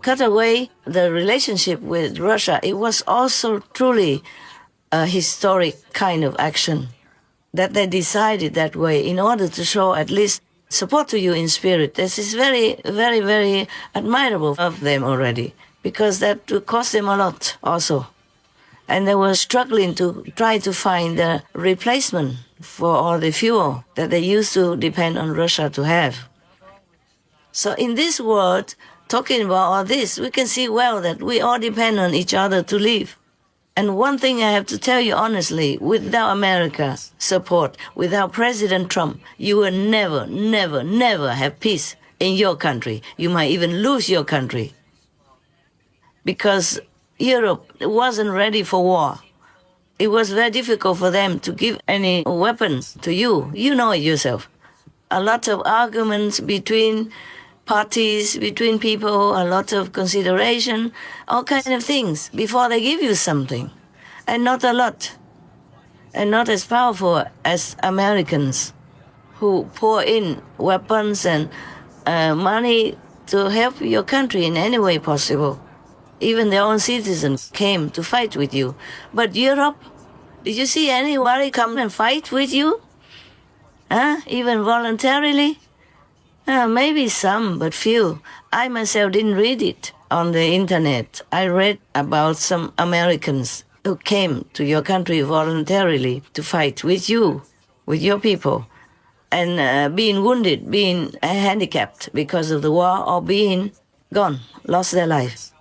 cut away the relationship with Russia, it was also truly a historic kind of action that they decided that way in order to show at least support to you in spirit. This is very, very, very admirable of them already, because that would cost them a lot also. And they were struggling to try to find a replacement for all the fuel that they used to depend on Russia to have. So in this world, talking about all this, we can see well that we all depend on each other to live. And one thing I have to tell you honestly, without America's support, without President Trump, you will never, never, never have peace in your country. You might even lose your country. Because Europe wasn't ready for war. It was very difficult for them to give any weapons to you. You know it yourself. A lot of arguments between parties, between people, a lot of consideration, all kinds of things before they give you something. And not a lot. And not as powerful as Americans who pour in weapons and money to help your country in any way possible. Even their own citizens came to fight with you. But Europe, did you see anybody come and fight with you? Even voluntarily? Maybe some, but few. I myself didn't read it on the internet. I read about some Americans who came to your country voluntarily to fight with you, with your people, and being wounded, being handicapped because of the war, or being gone, lost their lives.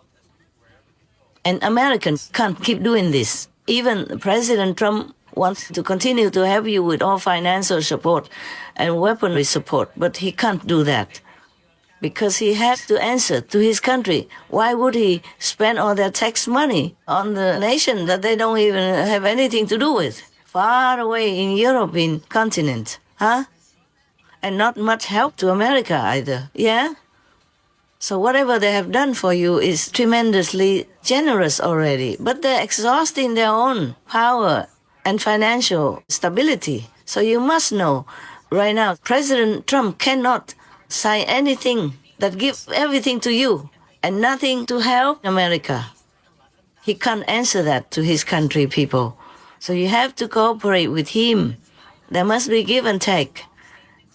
And Americans can't keep doing this. Even President Trump wants to continue to help you with all financial support and weaponry support, but he can't do that because he has to answer to his country. Why would he spend all their tax money on the nation that they don't even have anything to do with, far away in European continent, And not much help to America either, yeah? So whatever they have done for you is tremendously generous already, but they're exhausting their own power and financial stability. So you must know right now, President Trump cannot sign anything that gives everything to you and nothing to help America. He can't answer that to his country people. So you have to cooperate with him. There must be give and take.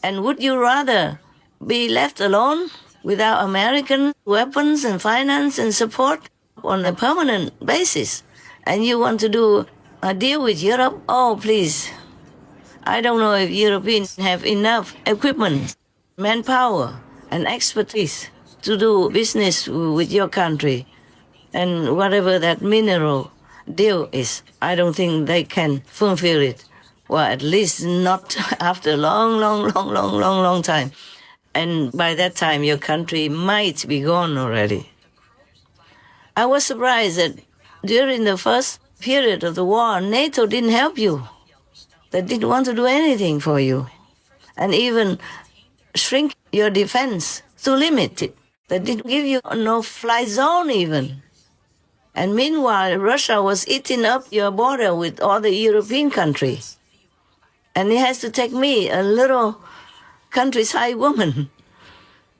And would you rather be left alone without American weapons and finance and support on a permanent basis? And you want to do a deal with Europe? Oh, please. I don't know if Europeans have enough equipment, manpower, and expertise to do business with your country. And whatever that mineral deal is, I don't think they can fulfill it. Well, at least not after a long time. And by that time, your country might be gone already. I was surprised that during the first period of the war, NATO didn't help you. They didn't want to do anything for you. And even shrink your defense to limit it. They didn't give you a no-fly zone even. And meanwhile, Russia was eating up your border with all the European countries. And it has to take me, a little countryside woman,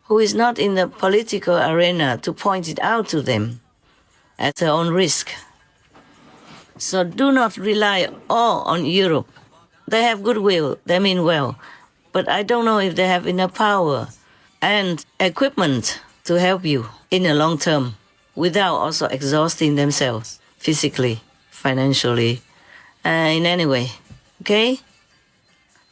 who is not in the political arena, to point it out to them at their own risk. So do not rely all on Europe. They have goodwill, they mean well, but I don't know if they have enough power and equipment to help you in the long term without also exhausting themselves physically, financially, in any way, okay?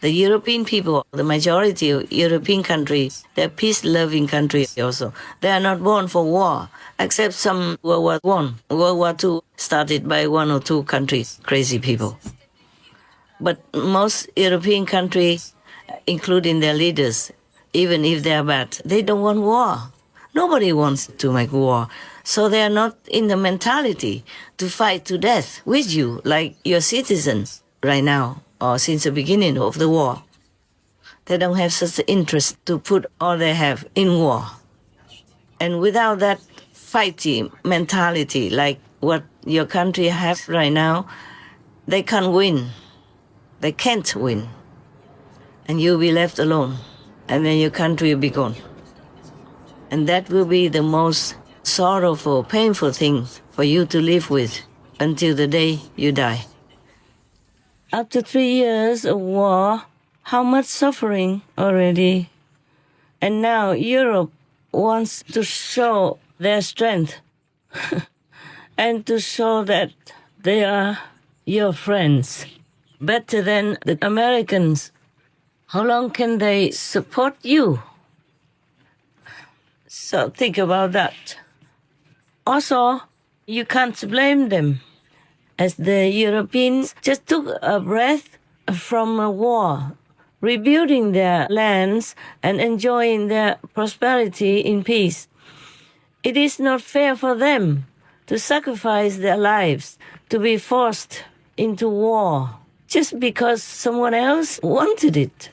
The European people, the majority of European countries, they're peace-loving countries also. They are not born for war, except some World War I. World War II started by one or two countries, crazy people. But most European countries, including their leaders, even if they are bad, they don't want war. Nobody wants to make war. So they are not in the mentality to fight to death with you like your citizens right now or since the beginning of the war. They don't have such an interest to put all they have in war. And without that fighting mentality like what your country has right now, they can't win. They can't win. And you'll be left alone. And then your country will be gone. And that will be the most sorrowful, painful thing for you to live with until the day you die. After 3 years of war, how much suffering already. And now Europe wants to show their strength and to show that they are your friends, better than the Americans. How long can they support you? So think about that. Also, you can't blame them, as the Europeans just took a breath from a war, rebuilding their lands and enjoying their prosperity in peace. It is not fair for them to sacrifice their lives, to be forced into war, just because someone else wanted it.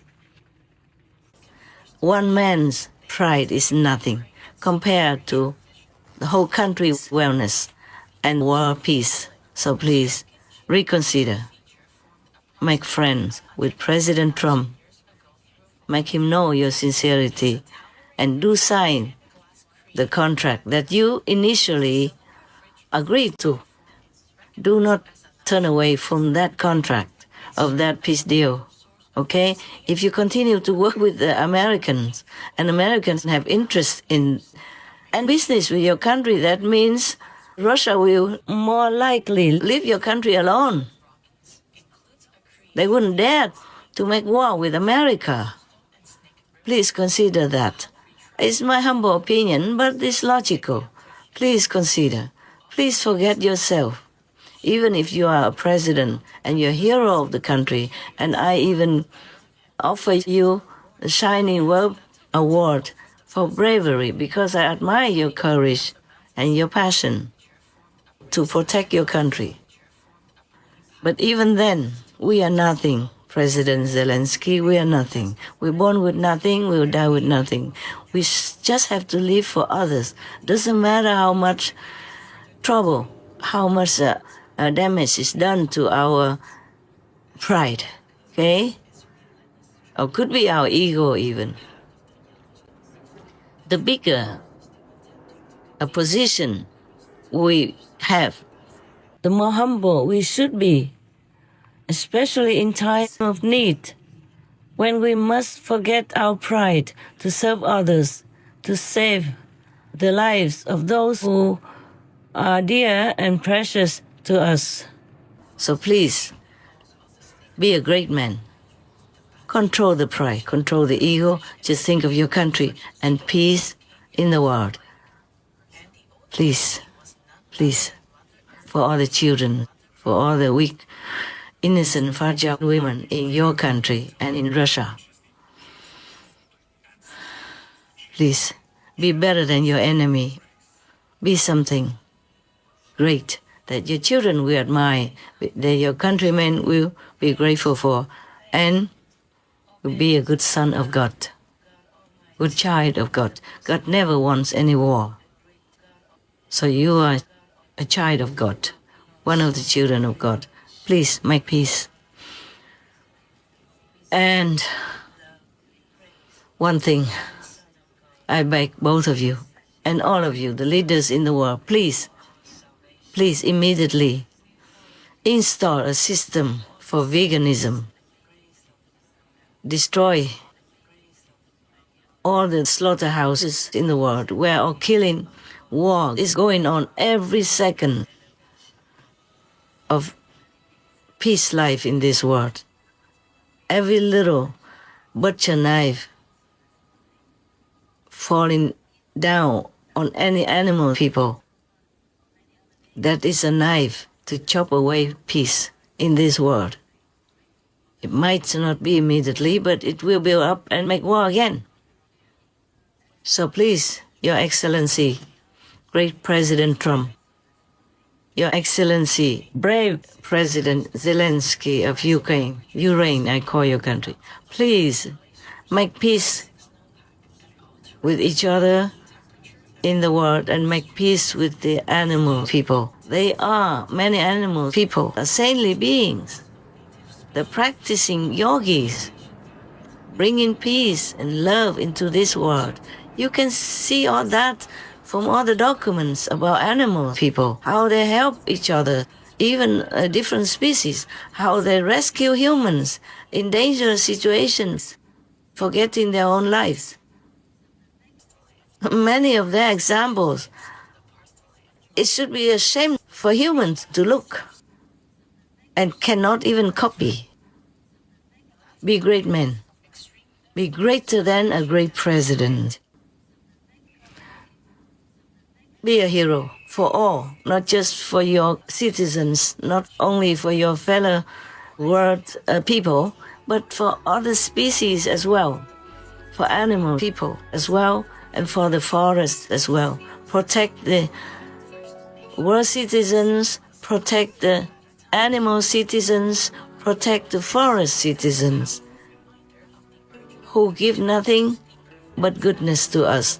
One man's pride is nothing compared to the whole country's wellness and world peace. So please, reconsider. Make friends with President Trump. Make him know your sincerity and do sign the contract that you initially agreed to. Do not turn away from that contract of that peace deal, okay? If you continue to work with the Americans and Americans have interest in and business with your country, that means Russia will more likely leave your country alone. They wouldn't dare to make war with America. Please consider that. It's my humble opinion, but it's logical. Please consider. Please forget yourself. Even if you are a president and you're a hero of the country, and I even offer you the Shining World Award for bravery because I admire your courage and your passion to protect your country. But even then, we are nothing, President Zelensky, we are nothing. We're born with nothing, we'll die with nothing. We just have to live for others. Doesn't matter how much trouble, how much damage is done to our pride, okay? Or could be our ego even. The bigger a position we have, the more humble we should be, especially in times of need, when we must forget our pride to serve others, to save the lives of those who are dear and precious to us. So please, be a great man. Control the pride, control the ego, just think of your country and peace in the world. Please, please, for all the children, for all the weak, innocent, fragile women in your country and in Russia. Please, be better than your enemy. Be something great that your children will admire, that your countrymen will be grateful for, and be a good son of God, good child of God. God never wants any war. So you are a child of God, one of the children of God. Please make peace. And one thing, I beg both of you and all of you, the leaders in the world, please immediately install a system for veganism. Destroy all the slaughterhouses in the world where all killing, war is going on every second of peace life in this world. Every little butcher knife falling down on any animal people, that is a knife to chop away peace in this world. It might not be immediately, but it will build up and make war again. So please, Your Excellency, great President Trump, Your Excellency, brave President Zelensky of Ureign, I call your country, please make peace with each other in the world and make peace with the animal people. They are, many animal people, are saintly beings. The practicing yogis, bringing peace and love into this world. You can see all that from all the documents about animal people, how they help each other, even different species, how they rescue humans in dangerous situations, forgetting their own lives. Many of their examples, it should be a shame for humans to look and cannot even copy. Be great men. Be greater than a great president. Be a hero for all, not just for your citizens, not only for your fellow world people, but for other species as well, for animal people as well, and for the forest as well. Protect the world citizens, protect the animal citizens, protect the forest citizens, who give nothing but goodness to us.